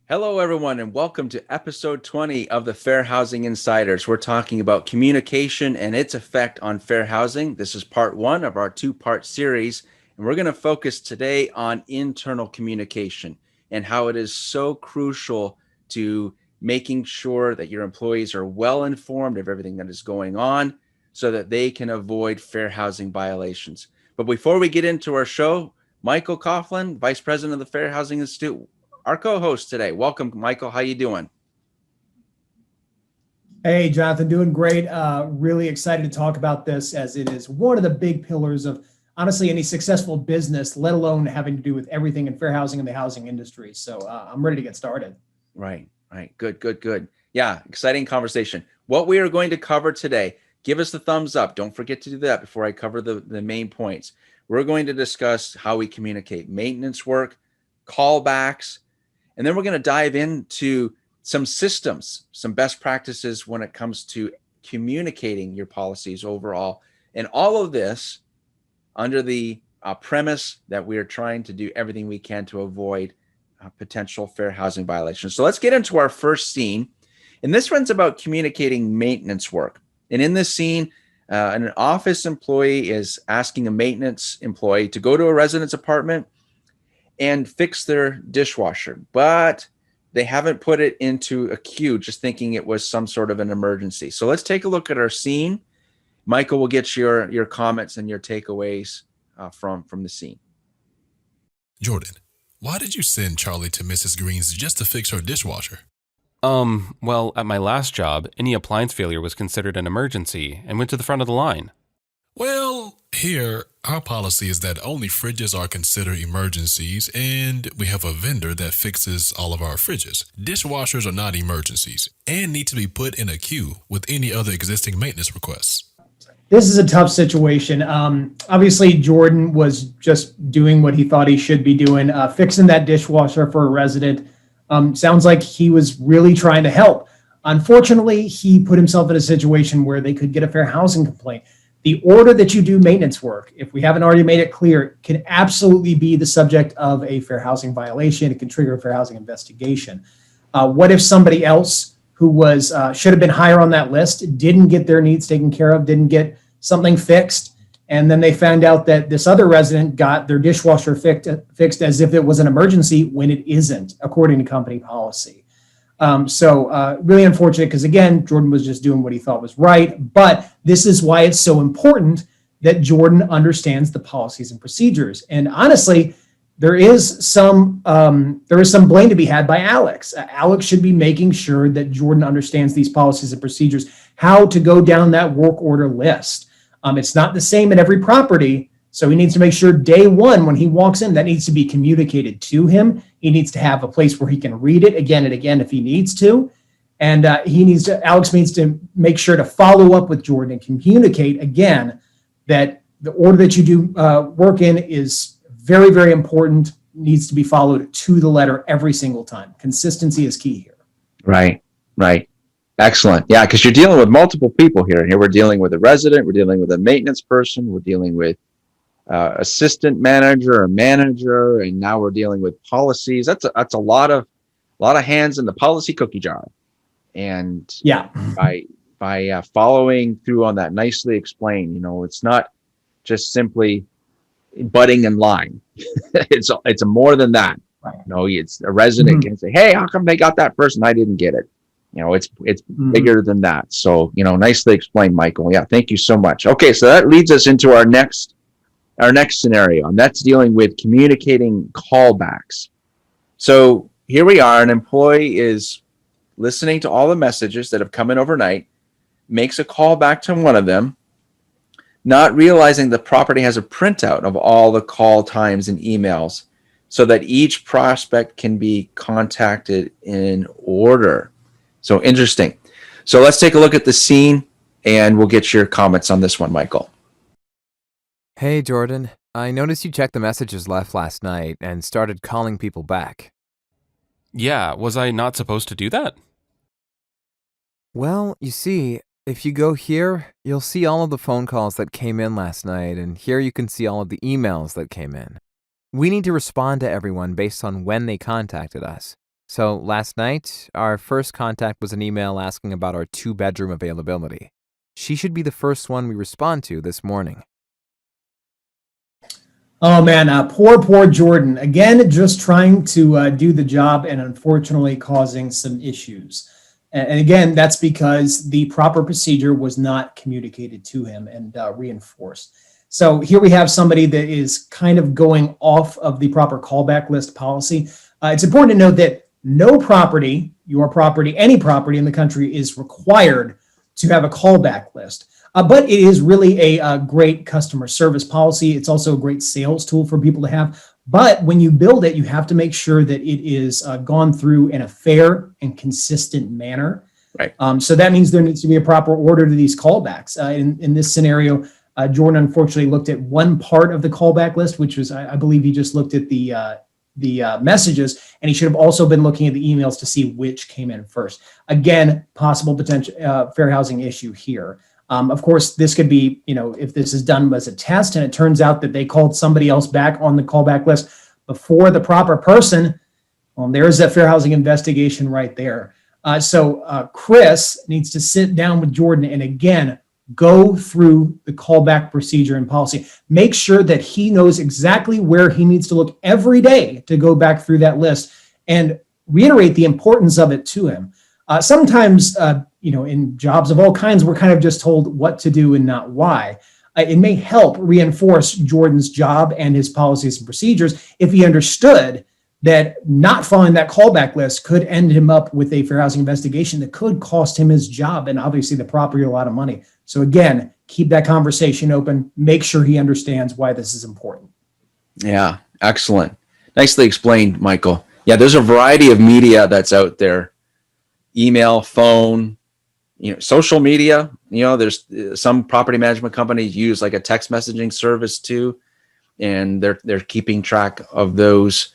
Hello, everyone, and welcome to episode 20 of the Fair Housing Insiders. We're talking about communication and its effect on fair housing. This is part one of our two-part series, and we're going to focus today on internal communication and how it is so crucial to making sure that your employees are well informed of everything that is going on so that they can avoid fair housing violations. But before we get into our show, Michael Coughlin, Vice President of the Fair Housing Institute, our co-host today. Welcome, Michael. How you doing? Hey, Jonathan, doing great. Really excited to talk about this as it is one of the big pillars of, honestly, any successful business, let alone having to do with everything in fair housing and the housing industry. So I'm ready to get started. Right. Good. Yeah, exciting conversation. What we are going to cover today, give us the thumbs up. Don't forget to do that before I cover the main points. We're going to discuss how we communicate maintenance work, callbacks, and then we're going to dive into some systems, some best practices when it comes to communicating your policies overall. And all of this under the premise that we are trying to do everything we can to avoid potential fair housing violations. So let's get into our first scene. And this one's about communicating maintenance work. And in this scene, an office employee is asking a maintenance employee to go to a resident's apartment and fix their dishwasher, but they haven't put it into a queue, just thinking it was some sort of an emergency. So let's take a look at our scene. Michael will get your comments and your takeaways from the scene. Jordan, why did you send Charlie to Mrs. Green's just to fix her dishwasher? Well, at my last job, any appliance failure was considered an emergency and went to the front of the line. Well, here, our policy is that only fridges are considered emergencies, and we have a vendor that fixes all of our fridges. Dishwashers are not emergencies and need to be put in a queue with any other existing maintenance requests. This is a tough situation. Obviously, Jordan was just doing what he thought he should be doing, fixing that dishwasher for a resident. Sounds like he was really trying to help. Unfortunately, he put himself in a situation where they could get a fair housing complaint. The order that you do maintenance work, if we haven't already made it clear, can absolutely be the subject of a fair housing violation. It can trigger a fair housing investigation. What if somebody else who was should have been higher on that list didn't get their needs taken care of, didn't get something fixed, and then they found out that this other resident got their dishwasher fixed as if it was an emergency when it isn't, according to company policy. So really unfortunate because, again, Jordan was just doing what he thought was right. But this is why it's so important that Jordan understands the policies and procedures. And honestly, there is some blame to be had by Alex. Alex should be making sure that Jordan understands these policies and procedures, how to go down that work order list. It's not the same at every property. So he needs to make sure day one, when he walks in, that needs to be communicated to him. He needs to have a place where he can read it again and again if he needs to. And Alex needs to make sure to follow up with Jordan and communicate again that the order that you do work in is very, very important, needs to be followed to the letter every single time. Consistency is key here. Right. Excellent. Yeah, because you're dealing with multiple people here. Here we're dealing with a resident, we're dealing with a maintenance person, we're dealing with assistant manager or manager, and now we're dealing with policies. That's a lot of hands in the policy cookie jar. And yeah, by following through on that, nicely explained, it's not just simply butting in line. it's more than that. Right. It's a resident can say, hey, how come they got that person? I didn't get it. It's bigger than that. So, nicely explained, Michael. Yeah, thank you so much. Okay, so that leads us into our next scenario, and that's dealing with communicating callbacks. So here we are, an employee is listening to all the messages that have come in overnight, makes a call back to one of them, not realizing the property has a printout of all the call times and emails so that each prospect can be contacted in order. So interesting. So let's take a look at the scene and we'll get your comments on this one, Michael. Hey, Jordan. I noticed you checked the messages left last night and started calling people back. Yeah, was I not supposed to do that? Well, you see, if you go here, you'll see all of the phone calls that came in last night, and here you can see all of the emails that came in. We need to respond to everyone based on when they contacted us. So last night, our first contact was an email asking about our 2-bedroom availability. She should be the first one we respond to this morning. Oh man, poor Jordan. Again, just trying to do the job and unfortunately causing some issues. And again, that's because the proper procedure was not communicated to him and reinforced. So here we have somebody that is kind of going off of the proper callback list policy. It's important to note that no property, your property, any property in the country is required to have a callback list. But it is really a great customer service policy. It's also a great sales tool for people to have. But when you build it, you have to make sure that it is gone through in a fair and consistent manner. Right. So that means there needs to be a proper order to these callbacks. In this scenario, Jordan unfortunately looked at one part of the callback list, which was, I believe he just looked at the messages, and he should have also been looking at the emails to see which came in first. Again, possible potential fair housing issue here. Of course, this could be, if this is done as a test and it turns out that they called somebody else back on the callback list before the proper person, well, there's that fair housing investigation right there. So Chris needs to sit down with Jordan and again, go through the callback procedure and policy. Make sure that he knows exactly where he needs to look every day to go back through that list and reiterate the importance of it to him. Sometimes, in jobs of all kinds, we're kind of just told what to do and not why. It may help reinforce Jordan's job and his policies and procedures if he understood that not following that callback list could end him up with a fair housing investigation that could cost him his job and obviously the property a lot of money. So again, keep that conversation open. Make sure he understands why this is important. Yeah, excellent. Nicely explained, Michael. Yeah, there's a variety of media that's out there. Email, phone, social media. There's some property management companies use like a text messaging service too, and they're keeping track of those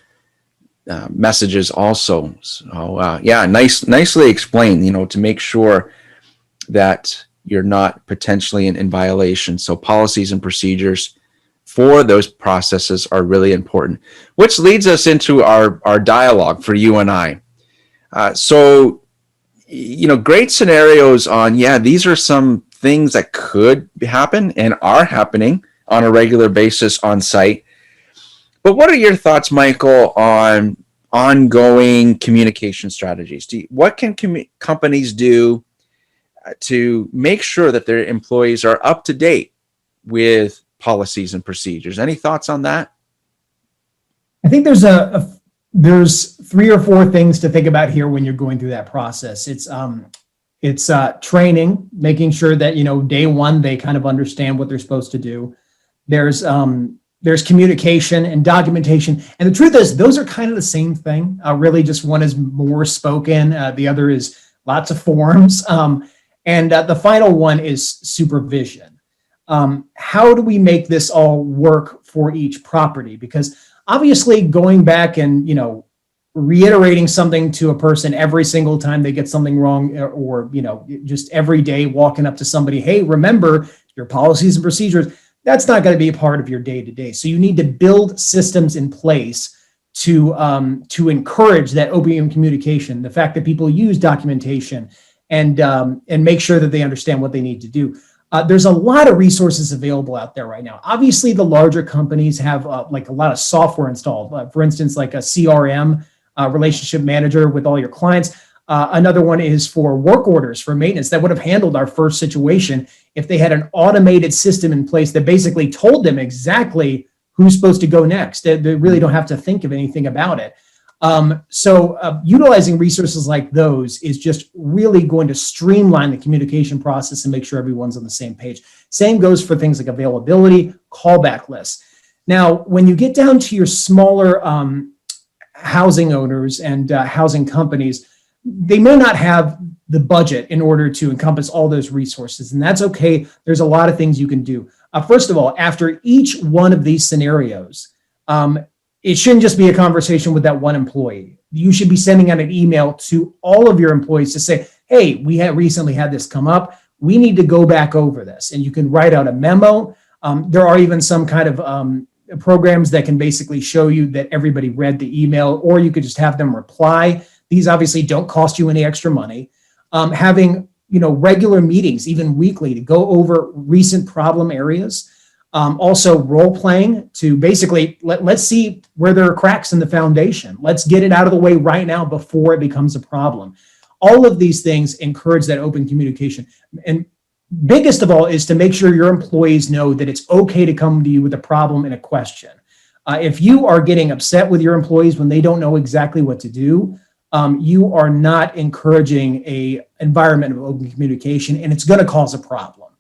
messages also. So nicely explained. To make sure that you're not potentially in violation. So policies and procedures for those processes are really important. Which leads us into our dialogue for you and I. Great scenarios on, these are some things that could happen and are happening on a regular basis on site. But what are your thoughts, Michael, on ongoing communication strategies? What can companies do to make sure that their employees are up to date with policies and procedures? Any thoughts on that? I think there's 3 or 4 things to think about here when you're going through that process. It's training, making sure that, day one, they kind of understand what they're supposed to do. There's communication and documentation. And the truth is, those are kind of the same thing. Really, just one is more spoken. The other is lots of forms. And the final one is supervision. How do we make this all work for each property? Because obviously going back and, reiterating something to a person every single time they get something wrong, or, just every day walking up to somebody, hey, remember your policies and procedures, that's not going to be a part of your day-to-day. So you need to build systems in place to encourage that open communication, the fact that people use documentation and make sure that they understand what they need to do. There's a lot of resources available out there right now. Obviously, the larger companies have like a lot of software installed. For instance, like a CRM, relationship manager with all your clients. Another one is for work orders for maintenance that would have handled our first situation if they had an automated system in place that basically told them exactly who's supposed to go next. They really don't have to think of anything about it. So utilizing resources like those is just really going to streamline the communication process and make sure everyone's on the same page. Same goes for things like availability, callback lists. Now, when you get down to your smaller housing owners and housing companies, they may not have the budget in order to encompass all those resources, and that's okay. There's a lot of things you can do. First of all, after each one of these scenarios, it shouldn't just be a conversation with that one employee. You should be sending out an email to all of your employees to say, hey, we have recently had this come up. We need to go back over this. And you can write out a memo. There are even some kind of programs that can basically show you that everybody read the email, or you could just have them reply These obviously don't cost you any extra money. Having, regular meetings, even weekly, to go over recent problem areas. Also role playing to basically let's see where there are cracks in the foundation. Let's get it out of the way right now before it becomes a problem. All of these things encourage that open communication. And biggest of all is to make sure your employees know that it's okay to come to you with a problem and a question. If you are getting upset with your employees when they don't know exactly what to do, you are not encouraging a environment of open communication, and it's going to cause a problem.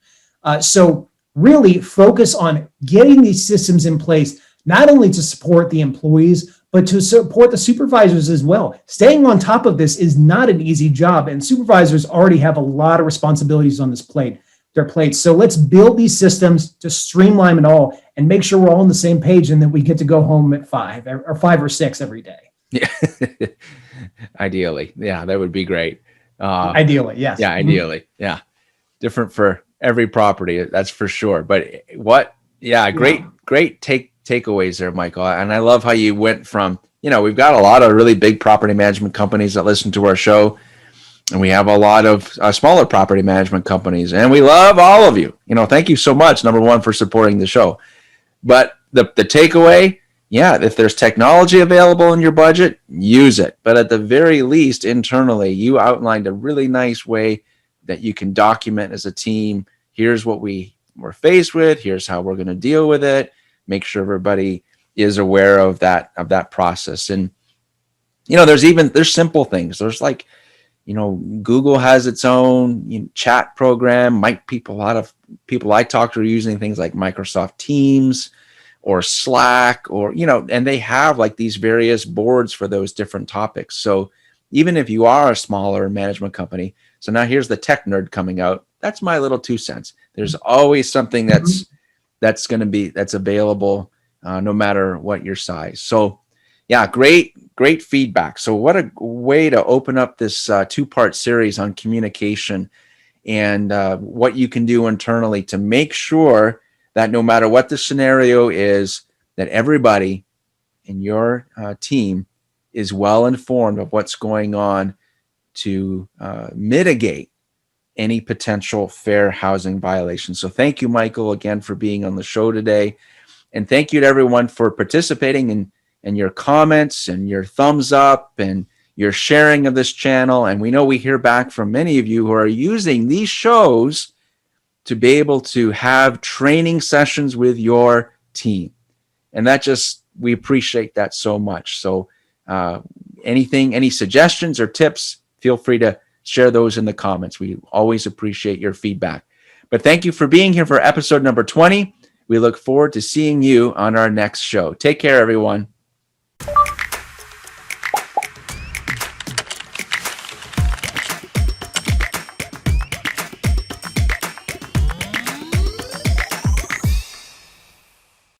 So really focus on getting these systems in place, not only to support the employees, but to support the supervisors as well. Staying on top of this is not an easy job, and supervisors already have a lot of responsibilities on their plates. So let's build these systems to streamline it all and make sure we're all on the same page, and that we get to go home at 5 or 6 every day. Yeah. Ideally. Yeah, that would be great. Ideally, yes. Yeah, ideally. Yeah. Different for every property, that's for sure. But great takeaways there, Michael. And I love how you went from, we've got a lot of really big property management companies that listen to our show, and we have a lot of smaller property management companies, and we love all of you. Thank you so much, number one, for supporting the show. But the takeaway, if there's technology available in your budget, use it. But at the very least, internally, you outlined a really nice way that you can document as a team. Here's what we're faced with. Here's how we're going to deal with it. Make sure everybody is aware of that process. And, there's simple things. There's like, Google has its own chat program. A lot of people I talk to are using things like Microsoft Teams or Slack, or, and they have like these various boards for those different topics. So even if you are a smaller management company, so now here's the tech nerd coming out. That's my little 2 cents. There's always something that's available, no matter what your size. So yeah, great feedback. So what a way to open up this 2-part series on communication and what you can do internally to make sure that no matter what the scenario is, that everybody in your team is well informed of what's going on to mitigate any potential fair housing violations. So thank you, Michael, again for being on the show today. And thank you to everyone for participating and your comments and your thumbs up and your sharing of this channel. And we know we hear back from many of you who are using these shows to be able to have training sessions with your team. And we appreciate that so much. So any suggestions or tips, feel free to share those in the comments. We always appreciate your feedback. But thank you for being here for episode number 20. We look forward to seeing you on our next show. Take care, everyone.